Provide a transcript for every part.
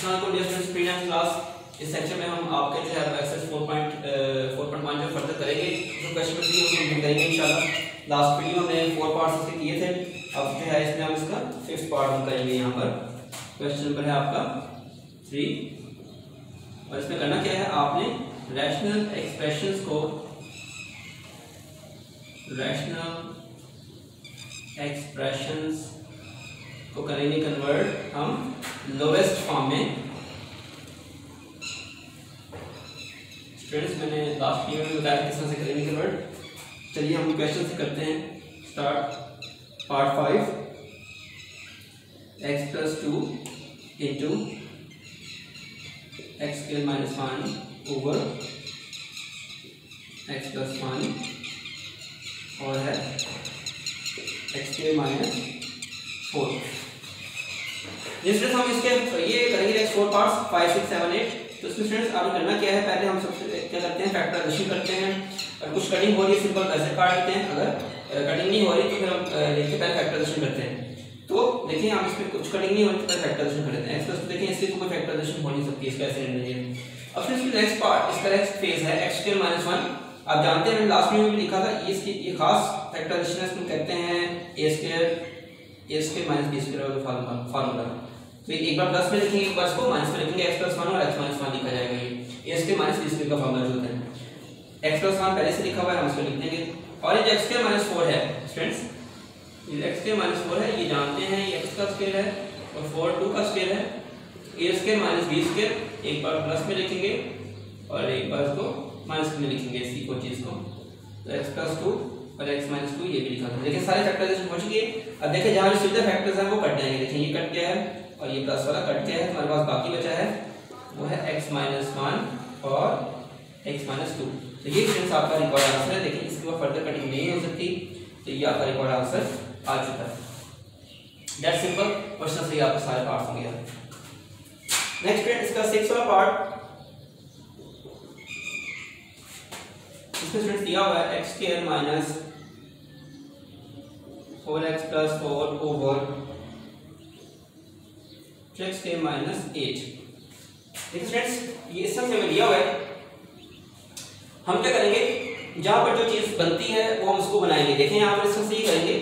Class इस section में हम आपके जो है एक्सरसाइज 4.1 जो फर्दर करेंगे जो क्वेश्चन बची है उसको हम करेंगे इंशाल्लाह। लास्ट वीडियो में 4 पार्ट्स इसके किए थे, अब जो है इसमें हम इसका 5th पार्ट हम करेंगे। यहाँ पर क्वेश्चन नंबर है आपका 3 और इसमें करना क्या है, आपने रैशनल एक्सप्रेशंस को करेंगे कन्वर्ट हम लोवेस्ट फॉर्म में। स्टूडेंट्स मैंने लास्ट वीडियो में बताया किस तरह से करेंगे कन्वर्ट। चलिए हम क्वेश्चन से करते हैं start. Part 5 x + 2 into x² - 1 over x + 1 और है x² - 4। जिससे हम इसके ये करेंगे नेक्स्ट 4 पार्ट्स 5, 6, 7, 8। तो इसमें स्टूडेंट्स आपने करना क्या है, पहले हम सबसे क्या करते हैं फैक्टराइजेशन करते हैं। और कुछ कटिंग हो रही है सिंपल कैसे काट देते हैं, अगर कटिंग नहीं हो रही तो फिर हम देखिए पहले फैक्टराइजेशन करते हैं। तो देखिए हम इसमें कुछ कटिंग नहीं हो रही तो पहले फैक्टराइजेशन कर देते हैं। x देखिए इससे कोई फैक्टराइजेशन हो नहीं सकती, इसका ऐसे नहीं है। अब फिर इसमें नेक्स्ट पार्ट इसका नेक्स्ट फेज है x² - 1। आप जानते हैं मैंने लास्ट वीडियो में लिखा था ये खास फैक्टराइजेशन है, इसको कहते हैं a² - b² वाला फार्मूला। तो एक बार प्लस में लिखेंगे, एक बार इसको माइनस में लिखेंगे, x + 1 और x - 1 लिखा जाएगा। ये a² - b² का फार्मूला जो होता है। x + 1 पहले से लिखा हुआ है, हम इसको लिख देंगे। और ये x² - 4 है स्टूडेंट्स, ये x² - 4 है, ये जानते हैं ये x का स्क्वायर है और 4 2 का स्क्वायर है। a² - b², एक बार प्लस में लिखेंगे और एक बार इसको माइनस में लिखेंगे इसी को चीज को। तो x + 2 और x - 2 ये भी लिखा था। देखिए सारे फैक्टराइजेशन हो चुके हैं। अब देखिए जहां सीधे फैक्टर्स हैं वो कट जाएंगे। देखिए ये कट गया है और ये प्लस वाला कट गया है, हमारे पास बाकी बचा है वो है x - 1 और x - 2। तो ये फ्रेंड्स आपका रिकॉर्ड आंसर है। देखिए इसके बाद फर्दर कटिंग नहीं हो सकती, तो ये आपका रिकॉर्ड आंसर आ चुका है। दैट्स सिंपल क्वेश्चन से आपके सारे पार्ट्स हो गया। नेक्स्ट फ्रेंड इसका 6 वाला पार्ट, इसमें फ्रेंड्स दिया हुआ है x² - 4x + 4 ओवर x² - 8। देखिए फ्रेंड्स ये इस तरह से हमें दिया हुआ है, हम क्या करेंगे जहां पर जो चीज बनती है वो हम उसको बनाएंगे। देखें यहाँ पर इस तरह से ही करेंगे,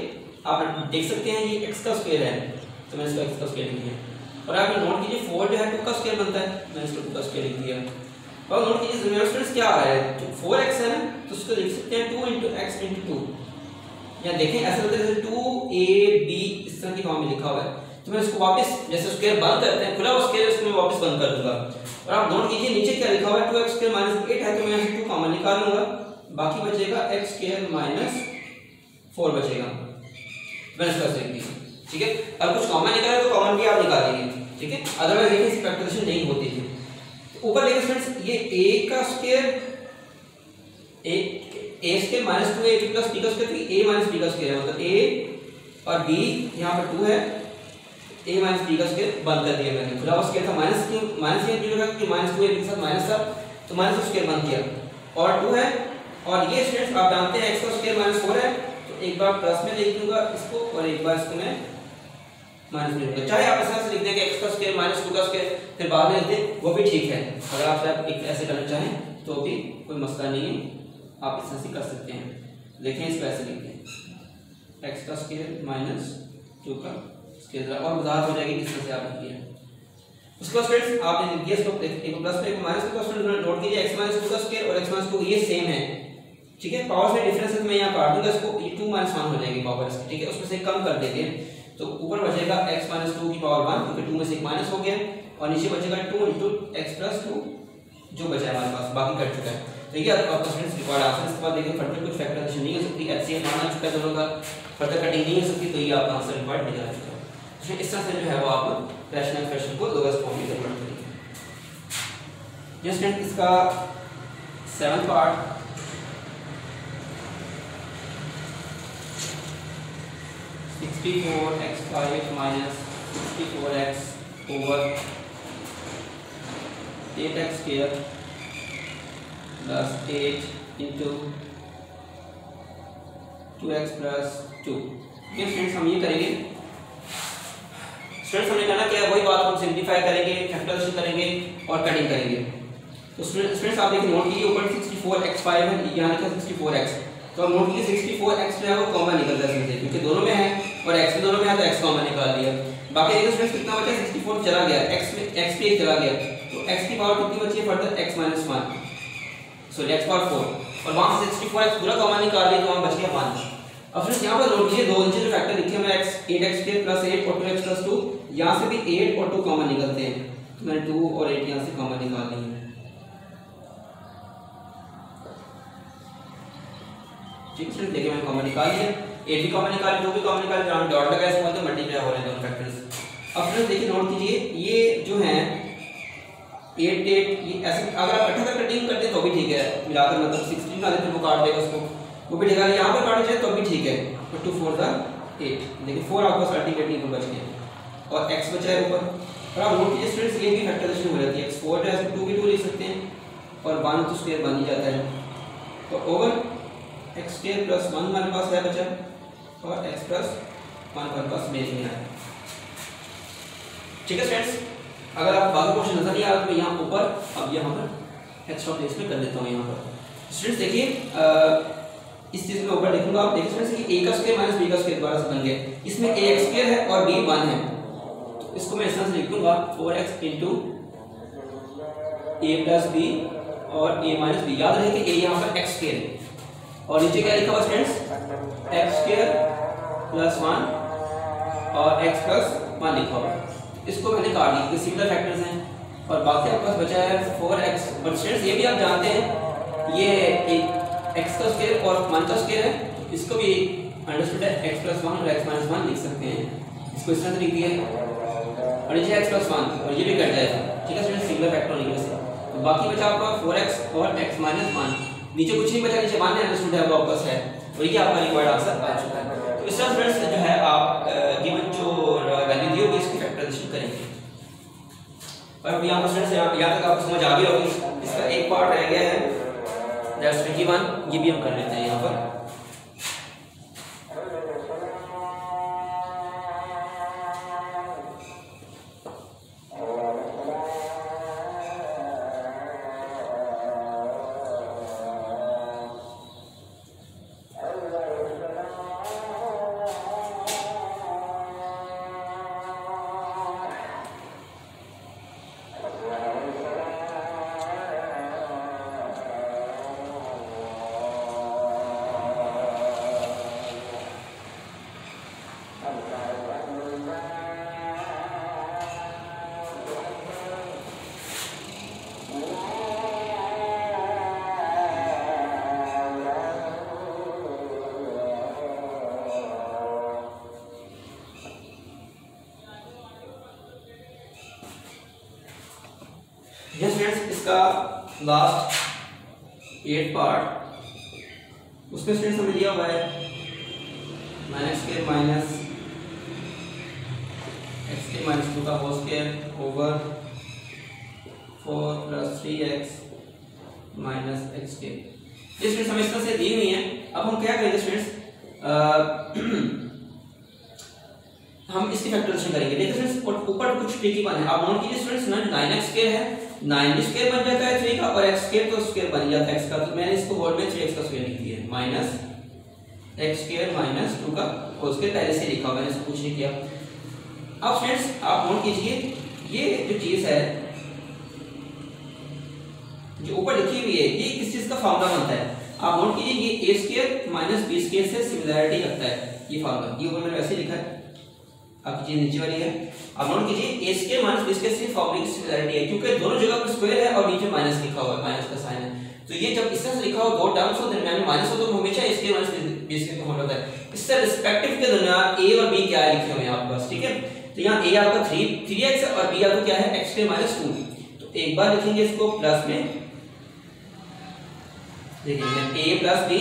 आप देख सकते हैं ये x का स्क्वायर है तो मैंने इसको x का स्क्वायर लिख दिया। और आप नोट कीजिए 4 जो है 2 का स्क्वायर बनता है, मैंने इसको 2 का स्क्वायर लिख दिया। और नोट कीजिए फ्रेंड्स क्या आ रहा है, जो 4x है ना तो उसको लिख सकते हैं 2 × x × 2। या देखें ऐसा लगता है जैसे 2ab इस तरह की फॉर्म में लिखा हुआ है। तो मैं इसको वापस जैसे स्क्वायर बंद करते हैं, खुला हुआ स्क्वायर इसको मैं वापस बंद कर दूंगा। और आप नोट कीजिए नीचे क्या लिखा हुआ है 2x² - 8 है, तो मैं यहाँ से 2 कॉमन निकाल लूंगा, बाकी बचेगा x² - 4 बचेगा। मैं इसका लिख दिया, ठीक है। अब कुछ कॉमन निकाला तो कॉमन भी आप निकाल देंगे, ठीक है। अदरवाइज देखिए इस फैक्टराइजेशन नहीं होती थी। तो ऊपर देखिए फ्रेंड्स ये a का स्क्वायर a² - 2ab + b का स्क्वायर, तो a - b का स्क्वायर है, मतलब a और b यहाँ पर 2 है, a - b का स्क्वायर बंद कर दिया मैंने। खुला हुआ स्क्वायर था माइनस क्यों लगा क्योंकि -2ab के साथ माइनस था, तो माइनस का स्क्वायर बंद किया और 2 है। और ये स्टूडेंट्स आप जानते हैं x का स्क्वायर -4 है, तो एक बार प्लस में लिख दूंगा इसको और एक बार इसको मैं माइनस में लिखूंगा। चाहे आप ऐसे लिख दें कि x का स्क्वायर - 2 का स्क्वायर फिर बाद में लिख दें, वो भी ठीक है। अगर आप एक ऐसे करना चाहें तो भी कोई मसला नहीं है, आप इस तरह से कर सकते हैं। देखें इसको ऐसे लिख दें x का स्क्वायर - 2 का स्क्वायर, और वजाहत हो जाएगी किस तरह से आपने किया। उसके बाद फ्रेंड्स आपने लिख दिया इसको एक प्लस में एक माइनस का स्टूडेंट नोट कीजिए x - 2 का स्क्वायर और x - 2 ये सेम है, ठीक है। पावर में डिफरेंस है, मैं यहाँ काट दूंगा इसको, ये 2 - 1 हो जाएगी पावर इसकी, ठीक है। उसमें से कम कर देते हैं तो ऊपर बचेगा x - 2 की पावर 1 क्योंकि 2 में से एक माइनस हो गया, और नीचे बचेगा 2 × x + 2 जो बचा है हमारे पास, बाकी कट चुका है। तो ये आपका स्टूडेंट्स रिकॉर्ड आंसर। इसके बाद देखिए फर्दर कुछ फैक्टराइजेशन नहीं हो सकती, एचसीएफ मान आ चुका है दोनों का, फर्दर कटिंग नहीं हो सकती, तो ये आपका आंसर रिकॉर्ड नहीं आ चुका है। तो इस तरह से जो है वो आप रैशनल एक्सप्रेशन को लोवेस्ट फॉर्म में कन्वर्ट करेंगे। ये स्टूडेंट इसका 7th part, (64x5 - 64x over 8x² + 8 into 2x + 2। ये फ्रेंड्स हम ये करेंगे। स्टूडेंट्स हमने कहना क्या है, वही बात हम सिंप्लीफाई करेंगे, फैक्टराइजेशन करेंगे और कटिंग करेंगे। तो स्टूडेंट्स आप देखिए नोट कीजिए ऊपर 64x5 है, यहाँ लिखा 64x, तो हम नोट कीजिए 64x जो है वो कॉमन निकलता है इसमें, क्योंकि दोनों में है और x भी दोनों में है तो x कॉमन निकाल लिया। बाकी देखिए स्टूडेंट्स कितना बचा, 64 चला गया, x में x भी चला गया, तो x की पावर कितनी बची है further, x - 1 sorry x power 4, और वहां से 64x पूरा कॉमन निकाल लिया तो वहां बच गया 1। अब फ्रेंड्स यहाँ पर नोट कीजिए दो नीचे जो फैक्टर लिखे हैं x 8x² + 8 और 2x + 2, यहाँ से भी 8 और 2 कॉमन निकलते हैं, तो मैंने 2 और 8 यहाँ से कॉमन निकाल लिए हैं। ठीक है, देखिए मैंने कॉमन निकाल लिया, 8 भी कॉमन निकाल, 2 भी कॉमन निकाल, जहां डॉट लगाया इसको मतलब मल्टीप्लाई हो रहे हैं दोनों फैक्टर्स। अब फ्रेंड्स देखिए नोट कीजिए ये जो है 8 8 ये ऐसे अगर आप इकट्ठा कटिंग करते तो भी ठीक है, मिलाकर मतलब 16 का लेते वो काट देगा उसको, वो भी ठीक है, यहां पर काटे जाए तो भी ठीक है। तो 2 4 * 8 देखिए 4 आपको अल्टीमेटली ऊपर बच गया और x बचा है ऊपर। और आप नोट कीजिए स्टूडेंट्स ये भी फैक्टराइजेशन हो जाती है, x 4 है, 2 भी 2 लिख सकते हैं और 1 तो स्क्वायर बन ही जाता है, तो ओवर x² + 1 हमारे पास है बचा और x + 1 हमारे पास बेस में है। ठीक है स्टूडेंट्स, अगर आप बाकी क्वेश्चन नजर नहीं आ रहा तो यहाँ ऊपर अब यहाँ पर एक्स्ट्रा प्लेस में कर देता हूँ। यहाँ पर स्टूडेंट्स देखिए इस चीज में ऊपर लिखूंगा, आप देख सकते हैं कि a² - b² द्वारा से बन गया, इसमें ax² है और b 1 है, तो इसको मैं इस तरह से लिख दूंगा 4x * a + b और a - b। याद रहे कि a यहाँ पर x² है और नीचे क्या लिखा हुआ स्टूडेंट्स, x² + 1 और x + 1 लिखा हुआ, इसको मैंने काट दिया, ये सिमिलर फैक्टर्स हैं और बाकी आपके पास बचा है 4x। बट स्टूडेंट्स ये भी आप जानते हैं ये एक x² और 1 का स्क्वायर है, तो इसको भी अंडरस्टूड है x + 1 और x - 1 लिख सकते हैं, इसको इस तरह से लिख दिया और नीचे x + 1 और ये भी कट जाएगा। ठीक है स्टूडेंट्स, सिंगल फैक्टर होने की वजह से, तो बाकी बचा आपका 4x और x - 1, नीचे कुछ नहीं बचा, नीचे 1 है अंडरस्टूड है वो आपका है, और ये आपका रिक्वायर्ड आंसर आ चुका है। तो इस तरह फ्रेंड्स जो है आप गिवन जो वैल्यू दी होगी इसकी फैक्टराइजेशन करेंगे। और अब यहाँ पर स्टूडेंट्स यहाँ तक आपको समझ आ गई होगी, इसका एक पार्ट रह गया है दैट्स 21, ये भी हम कर लेते हैं यहाँ पर। यस फ्रेंड्स, इसका लास्ट 8 पार्ट उसमें स्टूडेंट्स हमें दिया हुआ है -x² - x² - 2 का whole square over 4 + 3x - x²। ये स्टूडेंट्स हमें इस तरह से दी हुई है। अब हम क्या करेंगे स्टूडेंट्स, हम इसकी फैक्टराइजेशन करेंगे। देखिए स्टूडेंट्स ऊपर कुछ ट्रिकी बन है, आप नोट कीजिए स्टूडेंट्स ना 9x² है, 9 बन जाता है 3 का और x² तो स्क्वायर बन जाता है x का, तो मैंने इसको बोर्ड में 3x का स्क्वायर लिख दिया है, -x² - 2 का होल स्क्वायर पहले से लिखा हुआ, मैंने इसको कुछ नहीं किया। अब स्टूडेंट्स आप नोट कीजिए ये जो चीज है जो ऊपर लिखी हुई है ये किस चीज का फार्मूला बनता है, आप नोट कीजिए ये a² - b² से सिमिलरिटी रखता है, ये फार्मूला ये ऊपर मैंने वैसे लिखा है, आपकी चीज नीचे वाली है। अब नोट कीजिए a² - b² से फार्मूले की सिमिलरिटी है, क्योंकि दोनों जगह पर स्क्वायर है और नीचे माइनस लिखा हुआ है, माइनस का साइन है, तो ये जब इस तरह से लिखा हो दो टर्म्स हो दरमियान में माइनस हो तो हमेशा a² - b² का होता है। इससे रिस्पेक्टिव के दरमियान a और b क्या लिखे हुए हैं आपके पास, ठीक है। तो यहाँ a आपका 3x है और b आपका क्या है x² - 2, तो एक बार लिखेंगे इसको प्लस में, देखिए a + b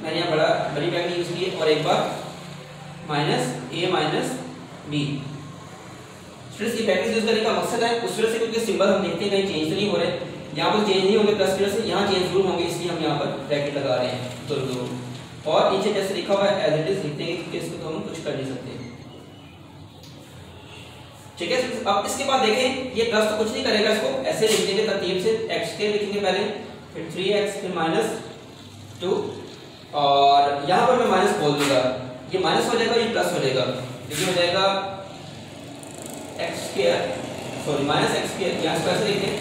मैंने यहाँ बड़ी ब्रैकेट यूज की है, और एक बार -a - b। स्टूडेंट्स की प्रैक्टिस यूज करने का मकसद है उस तरह से, क्योंकि सिंबल हम देखते हैं कहीं चेंज तो नहीं हो रहे, यहाँ पर चेंज नहीं होंगे प्लस की वजह से, यहाँ चेंज जरूर होंगे, इसलिए हम यहाँ पर ब्रैकेट लगा रहे हैं दोनों, और नीचे जैसे लिखा हुआ है एज इट इज लिखते हैं, क्योंकि इसको तो हम कुछ कर नहीं सकते। ठीक है। अब इसके बाद देखें ये प्लस तो कुछ नहीं करेगा, इसको ऐसे लिख देंगे तरतीब से, x के लिखेंगे पहले, फिर 3x, फिर -2, और यहाँ पर मैं माइनस बोल दूंगा, ये माइनस हो जाएगा, ये प्लस हो जाएगा, ये हो जाएगा x², सॉरी -x², यहाँ से कैसे लिखें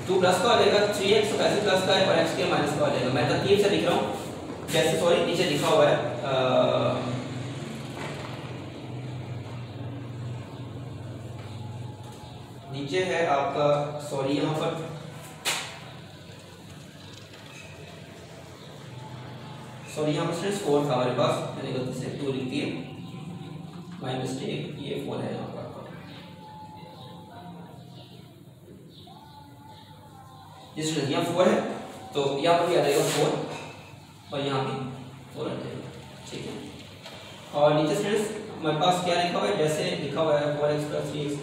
2 प्लस का हो जाएगा, 3x तो कैसे प्लस का है और x² माइनस का हो जाएगा। मैं तरतीब से लिख रहा हूँ जैसे, सॉरी नीचे लिखा हुआ है, नीचे है आपका, सॉरी यहाँ पर स्टूडेंट्स 4 था हमारे पास, मैंने गलती से 2 लिख दिए, माय मिस्टेक, ये 4 है यहाँ पर आपका। इस स्टूडेंट यहाँ 4 है तो यहाँ पर भी आ जाएगा 4 और यहाँ भी 4 आ जाएगा, ठीक है। और नीचे स्टूडेंट्स हमारे पास क्या लिखा हुआ है, जैसे लिखा हुआ है 4x + 3x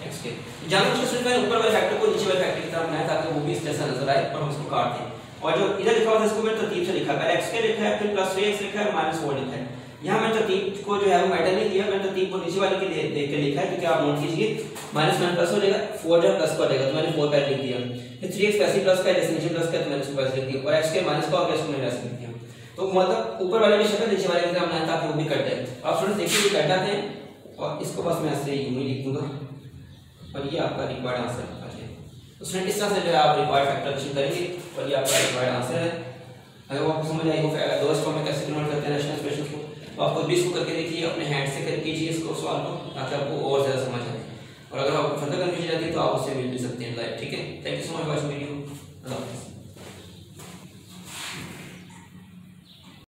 x के, जहाँ स्टूडेंट मैंने ऊपर वाले फैक्टर को नीचे वाले फैक्टर की तरफ बनाया ताकि वो भी इस जैसा नजर आए और हम इसको काट दें। और जो इधर लिखा हुआ था इसको मैंने तरतीब से लिखा है, पहले x के लिखा है, फिर +3x लिखा है, -4 लिखा है। यहाँ मैंने तरतीब को जो है वो मैटर नहीं दिया, मैंने तरतीब को नीचे वाले के देख के लिखा है, क्योंकि आप नोट कीजिए -1 प्लस हो जाएगा, 4 जब प्लस का हो जाएगा तो मैंने 4 पहले लिख दिया, फिर 3x वैसे प्लस का जैसे नीचे प्लस का तो मैंने उसको वैसे लिख दिया, और x के माइनस का हो गया इसको मैंने वैसे लिख दिया। तो मतलब ऊपर वाले की शक्ल नीचे वाले की तरह बनाया ताकि वो भी कट जाए। आप स्टूडेंट्स देखिए ये कट जाते हैं, और इसको बस मैं ऐसे यूं ही लिख दूंगा और ये आपका रिक्वायर्ड आंसर आ जाएगा। तो स्टूडेंट इस तरह से जो है आप रिक्वायर्ड फैक्टर करेंगे और ये आपका रिक्वायर्ड आंसर है। अगर वो आपको समझ आई हो दोस्त को में कैसे कन्वर्ट करते हैं रैशनल एक्सप्रेशन को, तो आप खुद भी इसको करके देखिए, अपने हैंड से करके कीजिए इसको सॉल्व को, ताकि आपको और ज़्यादा समझ आए। और अगर आपको फर्दर कन्फ्यूजन आती है तो आप उससे मिल भी सकते हैं लाइव, ठीक है। Thank you so much watching video, अल्लाह हाफ़िज़।